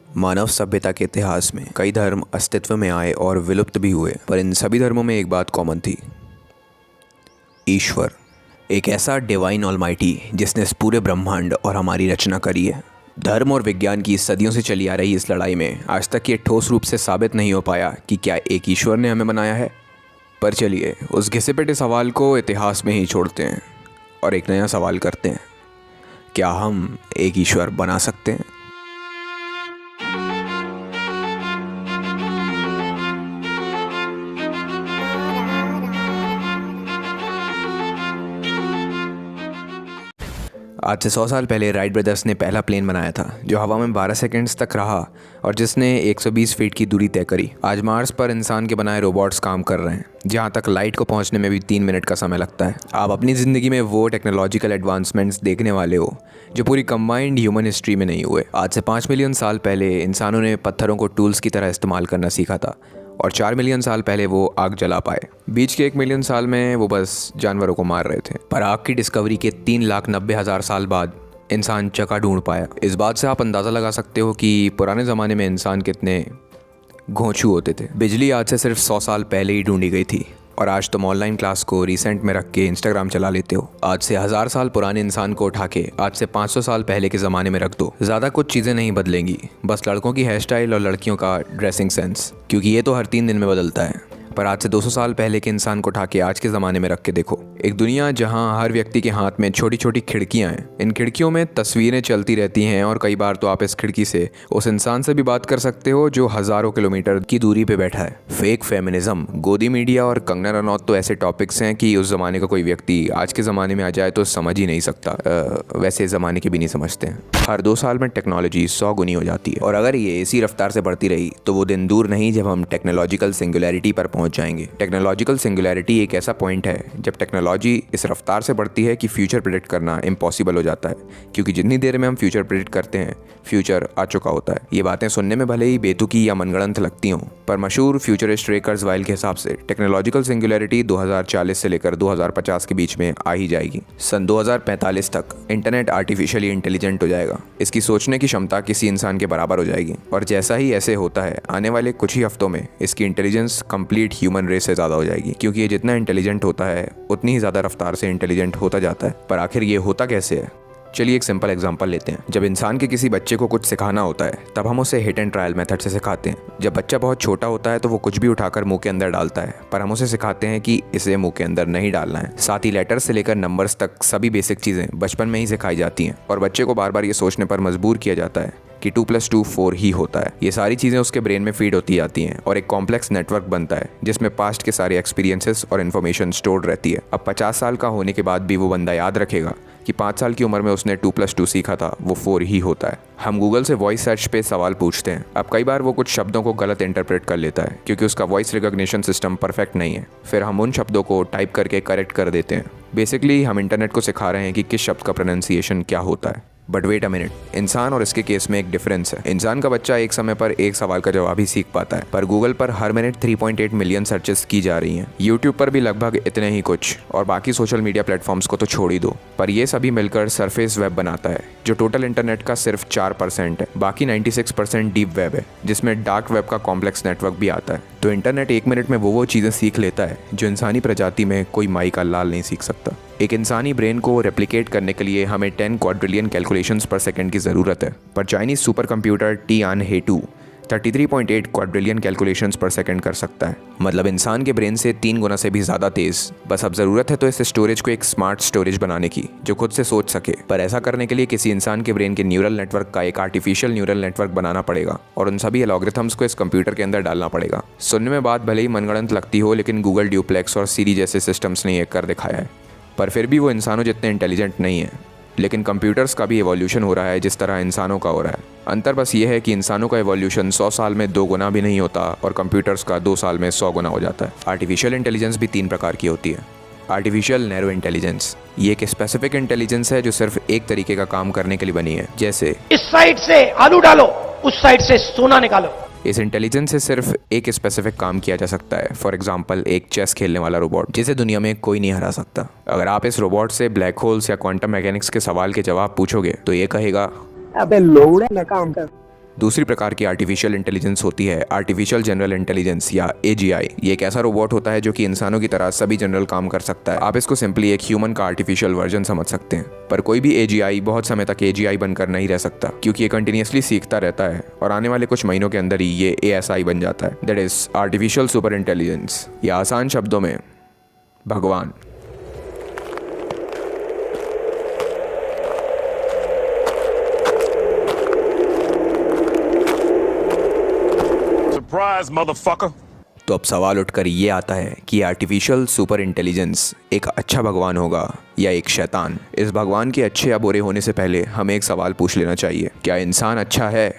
मानव सभ्यता के इतिहास में कई धर्म अस्तित्व में आए और विलुप्त भी हुए, पर इन सभी धर्मों में एक बात कॉमन थी। ईश्वर, एक ऐसा डिवाइन ऑलमाइटी जिसने इस पूरे ब्रह्मांड और हमारी रचना करी है। धर्म और विज्ञान की सदियों से चली आ रही इस लड़ाई में आज तक ये ठोस रूप से साबित नहीं हो पाया कि क्या एक ईश्वर ने हमें बनाया है। पर चलिए उस घिसे पिटे सवाल को इतिहास में ही छोड़ते हैं और एक नया सवाल करते हैं, क्या हम एक ईश्वर बना सकते हैं? आज से 100 साल पहले राइट ब्रदर्स ने पहला प्लेन बनाया था जो हवा में 12 सेकंड्स तक रहा और जिसने 120 फीट की दूरी तय करी। आज मार्स पर इंसान के बनाए रोबोट्स काम कर रहे हैं, जहां तक लाइट को पहुंचने में भी 3 मिनट का समय लगता है। आप अपनी ज़िंदगी में वो टेक्नोलॉजिकल एडवांसमेंट्स देखने वाले हो जो पूरी कंबाइंड ह्यूमन हिस्ट्री में नहीं हुए। आज से 5 मिलियन साल पहले इंसानों ने पत्थरों को टूल्स की तरह इस्तेमाल करना सीखा था और 4 मिलियन साल पहले वो आग जला पाए। बीच के 1 मिलियन साल में वो बस जानवरों को मार रहे थे, पर आग की डिस्कवरी के 3,90,000 साल बाद इंसान चका ढूंढ पाया। इस बात से आप अंदाज़ा लगा सकते हो कि पुराने ज़माने में इंसान कितने घोंचू होते थे। बिजली आज से सिर्फ 100 साल पहले ही ढूंढी गई थी और आज तुम ऑनलाइन क्लास को रिसेंट में रख के इंस्टाग्राम चला लेते हो। आज से 1000 साल पुराने इंसान को उठा के आज से 500 साल पहले के ज़माने में रख दो, ज़्यादा कुछ चीज़ें नहीं बदलेंगी, बस लड़कों की हेयर स्टाइल और लड़कियों का ड्रेसिंग सेंस, क्योंकि ये तो हर 3 दिन में बदलता है। पर आज से 200 साल पहले के इंसान को उठा के आज के ज़माने में रख के देखो, एक दुनिया जहां हर व्यक्ति के हाथ में छोटी छोटी खिड़कियां हैं। इन खिड़कियों में तस्वीरें चलती रहती हैं और कई बार तो आप इस खिड़की से उस इंसान से भी बात कर सकते हो जो हज़ारों किलोमीटर की दूरी पे बैठा है। फेक फेमिनिज्म, गोदी मीडिया और कंगना रनौत तो ऐसे टॉपिक्स हैं कि उस ज़माने का कोई व्यक्ति आज के ज़माने में आ जाए तो समझ ही नहीं सकता। वैसे इस ज़माने के भी नहीं समझते हैं। हर 2 साल में टेक्नोलॉजी 100 गुनी हो जाती है और अगर ये इसी रफ्तार से बढ़ती रही तो वो दिन दूर नहीं जब हम टेक्नोलॉजिकल सिंगुलैरिटी पर पहुंच जाएंगे। टेक्नोलॉजिकल सिंगुलैरिटी एक ऐसा पॉइंट है जब टेक्नोलॉजी इस रफ्तार से बढ़ती है कि फ्यूचर प्रेडिक्ट करना इम्पॉसिबल हो जाता है, क्योंकि जितनी देर में हम फ्यूचर प्रेडिक्ट करते हैं फ्यूचर आ चुका होता है। ये बातें सुनने में भले ही बेतुकी या मनगढ़ंत लगती हों, पर मशहूर फ्यूचरिस्ट रे कुर्ज़वेल के हिसाब से टेक्नोलॉजिकल सिंगुलैरिटी 2040 से लेकर 2050 के बीच में आ ही जाएगी। सन 2045 तक इंटरनेट आर्टिफिशियली इंटेलिजेंट हो जाएगा। इसकी सोचने की क्षमता किसी इंसान के बराबर हो जाएगी और जैसा ही ऐसे होता है आने वाले कुछ ही हफ्तों में इसकी इंटेलिजेंस कंप्लीट ह्यूमन रेस से ज़्यादा हो जाएगी, क्योंकि ये जितना इंटेलिजेंट होता है उतनी ही ज़्यादा रफ्तार से इंटेलिजेंट होता जाता है। पर आखिर ये होता कैसे है? चलिए एक सिंपल एग्जांपल लेते हैं। जब इंसान के किसी बच्चे को कुछ सिखाना होता है तब हम उसे हिट एंड ट्रायल मेथड से सिखाते हैं। जब बच्चा बहुत छोटा होता है तो वो कुछ भी उठाकर मुंह के अंदर डालता है, पर हम उसे सिखाते हैं कि इसे मुंह के अंदर नहीं डालना है। साथ ही लेटर्स से लेकर नंबर्स तक सभी बेसिक चीज़ें बचपन में ही सिखाई जाती हैं और बच्चे को बार बार ये सोचने पर मजबूर किया जाता है कि 2 + 2 4 ही होता है। ये सारी चीज़ें उसके ब्रेन में फीड होती जाती हैं और एक कॉम्प्लेक्स नेटवर्क बनता है जिसमें पास्ट के सारे एक्सपीरियंसेस और इन्फॉर्मेशन स्टोर्ड रहती है। अब 50 साल का होने के बाद भी वो बंदा याद रखेगा कि 5 साल की उम्र में उसने 2 + 2 सीखा था, वो 4 ही होता है। हम गूगल से वॉइस सर्च पे सवाल पूछते हैं। अब कई बार वो कुछ शब्दों को गलत इंटरप्रेट कर लेता है क्योंकि उसका वॉइस रिकॉग्निशन सिस्टम परफेक्ट नहीं है। फिर हम उन शब्दों को टाइप करके करेक्ट कर देते हैं। बेसिकली हम इंटरनेट को सिखा रहे हैं कि किस शब्द का प्रोनाउंसिएशन क्या होता है। बट वेट अ मिनट, इंसान और इसके केस में एक डिफरेंस है। इंसान का बच्चा एक समय पर एक सवाल का जवाब ही सीख पाता है, पर गूगल पर हर मिनट 3.8 मिलियन सर्चेस की जा रही हैं। यूट्यूब पर भी लगभग इतने ही कुछ, और बाकी सोशल मीडिया प्लेटफॉर्म्स को तो छोड़ ही दो। पर ये सभी मिलकर सरफेस वेब बनाता है जो टोटल इंटरनेट का सिर्फ 4% है। बाकी 96% डीप वेब है जिसमें डार्क वेब का कॉम्प्लेक्स नेटवर्क भी आता है। तो इंटरनेट 1 मिनट में वो चीज़ें सीख लेता है जो इंसानी प्रजाति में कोई माई का लाल नहीं सीख सकता। एक इंसानी ब्रेन को रेप्लिकेट करने के लिए हमें 10 क्वाड्रिलियन कैलकुलेशंस पर सेकंड की ज़रूरत है, पर Chinese super computer Tianhe two 33.8 quadrillion calculations per second कर सकता है। मतलब इंसान के ब्रेन से 3 गुना से भी ज़्यादा तेज़। बस अब ज़रूरत है तो इस स्टोरेज को एक स्मार्ट स्टोरेज बनाने की जो खुद से सोच सके। पर ऐसा करने के लिए किसी इंसान के ब्रेन के न्यूरल नेटवर्क का एक आर्टिफिशियल न्यूरल नेटवर्क बनाना पड़ेगा और उन सभी एल्गोरिथम्स को इस कंप्यूटर के अंदर डालना पड़ेगा। सुनने में बात भले ही मनगढ़ंत लगती हो, लेकिन गूगल ड्यूप्लेक्स और सीरी जैसे सिस्टम्स ने ये कर दिखाया है। पर फिर भी वो इंसानों जितने इंटेलिजेंट नहीं है। लेकिन कंप्यूटर्स का भी एवोल्यूशन हो रहा है जिस तरह इंसानों का हो रहा है। अंतर बस ये है कि इंसानों का एवोल्यूशन 100 साल में 2 गुना भी नहीं होता और कंप्यूटर्स का 2 साल में 100 गुना हो जाता है। आर्टिफिशियल इंटेलिजेंस भी 3 प्रकार की होती है। आर्टिफिशियल नैरो इंटेलिजेंस, ये एक स्पेसिफिक इंटेलिजेंस है जो सिर्फ एक तरीके का काम करने के लिए बनी है, जैसे इस साइड से आलू डालो, उस साइड से सोना निकालो। इस इंटेलिजेंस से सिर्फ एक स्पेसिफिक काम किया जा सकता है। फॉर एग्जांपल एक चेस खेलने वाला रोबोट जिसे दुनिया में कोई नहीं हरा सकता। अगर आप इस रोबोट से ब्लैक होल्स या क्वांटम मैकेनिक्स के सवाल के जवाब पूछोगे तो ये कहेगा, अबे लोड़ा ना काम कर। दूसरी प्रकार की आर्टिफिशियल इंटेलिजेंस होती है आर्टिफिशियल जनरल इंटेलिजेंस या AGI। ये एक ऐसा रोबोट होता है जो कि इंसानों की तरह सभी जनरल काम कर सकता है। आप इसको सिंपली एक ह्यूमन का आर्टिफिशियल वर्जन समझ सकते हैं। पर कोई भी AGI बहुत समय तक AGI बनकर नहीं रह सकता, क्योंकि ये कंटिन्यूसली सीखता रहता है और आने वाले कुछ महीनों के अंदर ही ये ASI बन जाता है, that is artificial super intelligence, या आसान शब्दों में भगवान। Surprise, motherfucker. तो अब सवाल उठकर ये आता है कि आर्टिफिशियल सुपर इंटेलिजेंस एक अच्छा भगवान होगा या एक शैतान। इस भगवान के अच्छे या बुरे होने से पहले हमें एक सवाल पूछ लेना चाहिए, क्या इंसान अच्छा है?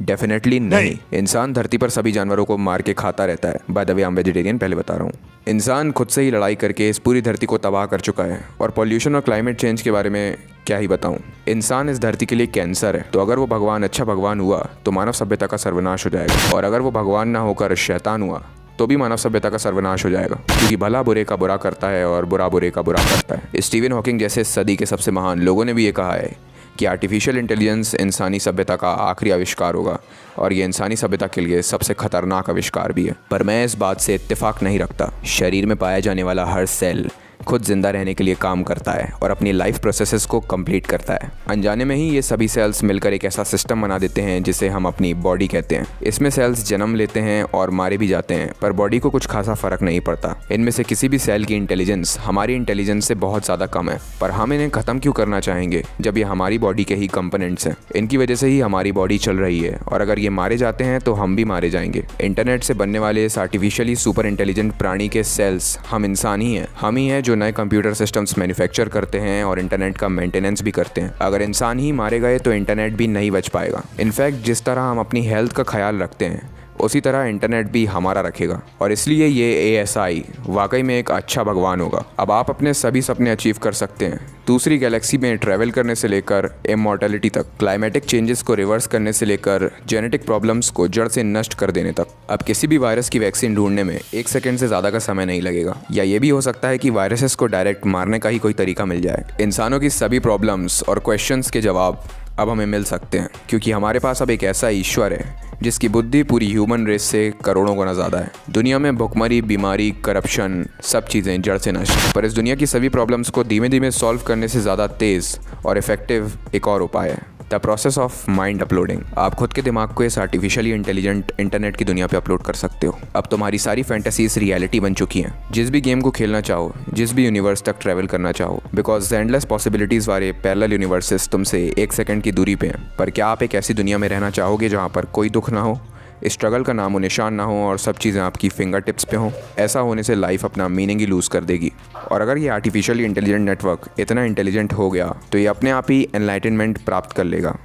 डेफिनेटली नहीं। इंसान धरती पर सभी जानवरों को मार के खाता रहता है। By the way, I am vegetarian, पहले बता रहा हूँ। इंसान खुद से ही लड़ाई करके इस पूरी धरती को तबाह कर चुका है, और पॉल्यूशन और क्लाइमेट चेंज के बारे में क्या ही बताऊं। इंसान इस धरती के लिए कैंसर है। तो अगर वो भगवान अच्छा भगवान हुआ तो मानव सभ्यता का सर्वनाश हो जाएगा, और अगर वो भगवान ना होकर शैतान हुआ तो भी मानव सभ्यता का सर्वनाश हो जाएगा, क्योंकि भला बुरे का बुरा करता है और बुरा बुरे का बुरा करता है। स्टीवन हॉकिंग जैसे सदी के सबसे महान लोगों ने भी ये कहा है कि आर्टिफिशियल इंटेलिजेंस इंसानी सभ्यता का आखिरी आविष्कार होगा, और ये इंसानी सभ्यता के लिए सबसे खतरनाक आविष्कार भी है। पर मैं इस बात से इत्तेफाक नहीं रखता। शरीर में पाया जाने वाला हर सेल खुद जिंदा रहने के लिए काम करता है और अपनी लाइफ प्रोसेसेस को कंप्लीट करता है। अनजाने में ही ये सभी सेल्स मिलकर एक ऐसा सिस्टम बना देते हैं जिसे हम अपनी बॉडी कहते हैं। इसमें सेल्स जन्म लेते हैं और मारे भी जाते हैं, पर बॉडी को कुछ खासा फर्क नहीं पड़ता। इनमें से किसी भी सेल की इंटेलिजेंस हमारी इंटेलिजेंस से बहुत ज़्यादा कम है, पर हम इन्हें ख़त्म क्यों करना चाहेंगे जब ये हमारी बॉडी के ही कंपोनेंट्स हैं। इनकी वजह से ही हमारी बॉडी चल रही है, और अगर ये मारे जाते हैं तो हम भी मारे जाएंगे। इंटरनेट से बनने वाले इस आर्टिफिशियली सुपर इंटेलिजेंट प्राणी के सेल्स हम इंसान ही हैं। हम ही हैं जो नए कंप्यूटर सिस्टम्स मैन्युफैक्चर करते हैं और इंटरनेट का मेंटेनेंस भी करते हैं। अगर इंसान ही मारे गए तो इंटरनेट भी नहीं बच पाएगा। इनफैक्ट जिस तरह हम अपनी हेल्थ का ख्याल रखते हैं, उसी तरह इंटरनेट भी हमारा रखेगा, और इसलिए ये ASI वाकई में एक अच्छा भगवान होगा। अब आप अपने सभी सपने अचीव कर सकते हैं, दूसरी गैलेक्सी में ट्रैवल करने से लेकर इमॉर्टैलिटी तक, क्लाइमेटिक चेंजेस को रिवर्स करने से लेकर जेनेटिक प्रॉब्लम्स को जड़ से नष्ट कर देने तक। अब किसी भी वायरस की वैक्सीन ढूंढने में 1 सेकंड से ज़्यादा का समय नहीं लगेगा, या ये भी हो सकता है कि वायरसेस को डायरेक्ट मारने का ही कोई तरीका मिल जाए। इंसानों की सभी प्रॉब्लम्स और क्वेश्चंस के जवाब अब हमें मिल सकते हैं, क्योंकि हमारे पास अब एक ऐसा ईश्वर है जिसकी बुद्धि पूरी ह्यूमन रेस से करोड़ों गुना ज़्यादा है। दुनिया में भुखमरी, बीमारी, करप्शन, सब चीज़ें जड़ से नष्ट। पर इस दुनिया की सभी प्रॉब्लम्स को धीमे धीमे सॉल्व करने से ज़्यादा तेज़ और इफेक्टिव एक और उपाय है, the process of mind uploading. आप खुद के दिमाग को इस आर्टिफिशियली इंटेलिजेंट इंटरनेट की दुनिया पे अपलोड कर सकते हो। अब तुम्हारी सारी फैंटेसीज रियलिटी बन चुकी हैं। जिस भी गेम को खेलना चाहो, जिस भी यूनिवर्स तक ट्रैवल करना चाहो, बिकॉज एंडलेस पॉसिबिलिटीज़ वाले पैरेलल यूनिवर्सेस तुमसे 1 सेकंड की दूरी पे हैं। पर क्या आप एक ऐसी दुनिया में रहना चाहोगे जहाँ पर कोई दुख ना हो, स्ट्रगल का नामो निशान ना हो, और सब चीज़ें आपकी फिंगर टिप्स पे हों? ऐसा होने से लाइफ अपना मीनिंग ही लूज़ कर देगी। और अगर ये आर्टिफिशियली इंटेलिजेंट नेटवर्क इतना इंटेलिजेंट हो गया तो ये अपने आप ही एनलाइटनमेंट प्राप्त कर लेगा,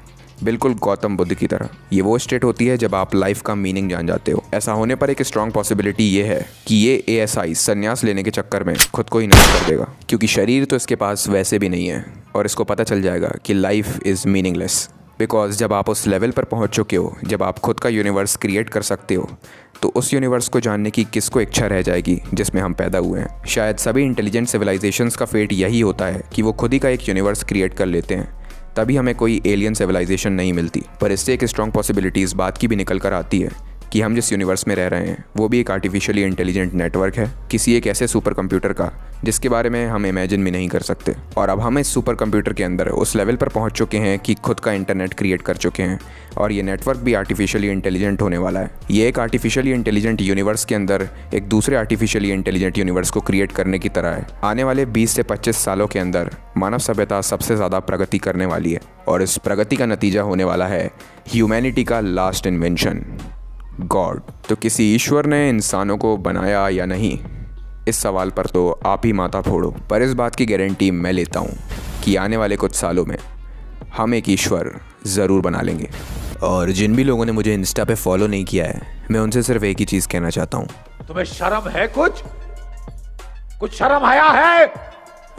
बिल्कुल गौतम बुद्ध की तरह। ये वो स्टेट होती है जब आप लाइफ का मीनिंग जान जाते हो। ऐसा होने पर एक स्ट्रॉन्ग पॉसिबिलिटी ये है कि ये ASI संन्यास लेने के चक्कर में खुद को ही नष्ट कर देगा, क्योंकि शरीर तो इसके पास वैसे भी नहीं है, और इसको पता चल जाएगा कि लाइफ इज़ मीनिंगलेस। बिकॉज जब आप उस लेवल पर पहुंच चुके हो, जब आप खुद का यूनिवर्स क्रिएट कर सकते हो, तो उस यूनिवर्स को जानने की किसको इच्छा रह जाएगी जिसमें हम पैदा हुए हैं। शायद सभी इंटेलिजेंट सिविलाइजेशंस का फेट यही होता है कि वो खुद ही का एक यूनिवर्स क्रिएट कर लेते हैं, तभी हमें कोई एलियन सिविलाइजेशन नहीं मिलती। पर इससे एक स्ट्रॉन्ग पॉसिबिलिटी इस बात की भी निकल कर आती है कि हम जिस यूनिवर्स में रह रहे हैं वो भी एक आर्टिफिशियली इंटेलिजेंट नेटवर्क है, किसी एक ऐसे सुपर कंप्यूटर का जिसके बारे में हम इमेजिन भी नहीं कर सकते। और अब हम इस सुपर कंप्यूटर के अंदर उस लेवल पर पहुंच चुके हैं कि खुद का इंटरनेट क्रिएट कर चुके हैं, और ये नेटवर्क भी आर्टिफिशियली इंटेलिजेंट होने वाला है। ये एक आर्टिफिशियली इंटेलिजेंट यूनिवर्स के अंदर एक दूसरे आर्टिफिशियली इंटेलिजेंट यूनिवर्स को क्रिएट करने की तरह है। आने वाले 20 से 25 सालों के अंदर मानव सभ्यता सबसे ज़्यादा प्रगति करने वाली है, और इस प्रगति का नतीजा होने वाला है ह्यूमैनिटी का लास्ट इन्वेंशन, गॉड। तो किसी ईश्वर ने इंसानों को बनाया या नहीं, इस सवाल पर तो आप ही माथा फोड़ो। पर इस बात की गारंटी मैं लेता हूँ कि आने वाले कुछ सालों में हम एक ईश्वर ज़रूर बना लेंगे। और जिन भी लोगों ने मुझे इंस्टा पे फॉलो नहीं किया है, मैं उनसे सिर्फ एक ही चीज़ कहना चाहता हूँ, तुम्हें शर्म है? कुछ शर्म आया है?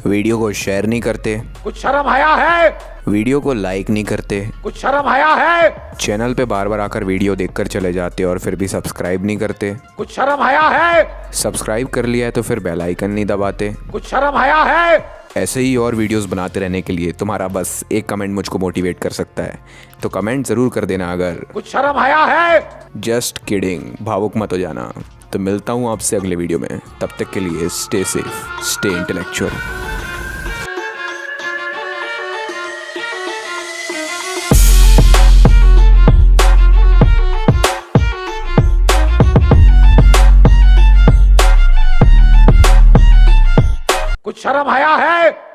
वीडियो को शेयर नहीं करते, कुछ शर्म आया है? वीडियो को लाइक नहीं करते, कुछ शर्म आया है? चैनल पे बार बार आकर वीडियो देखकर चले जाते और फिर भी सब्सक्राइब नहीं करते, कुछ शर्म आया है? सब्सक्राइब कर लिया है तो फिर बेल आइकन नहीं दबाते, कुछ शर्म आया है? ऐसे ही और वीडियोस बनाते रहने के लिए तुम्हारा बस एक कमेंट मुझको मोटिवेट कर सकता है, तो कमेंट ज़रूर कर देना अगर कुछ शर्म आया है। जस्ट किडिंग, भावुक मत हो जाना। तो मिलता हूँ आपसे अगले वीडियो में, तब तक के लिए स्टे सेफ, स्टे इंटेलेक्चुअल। कुछ शर्म आया है।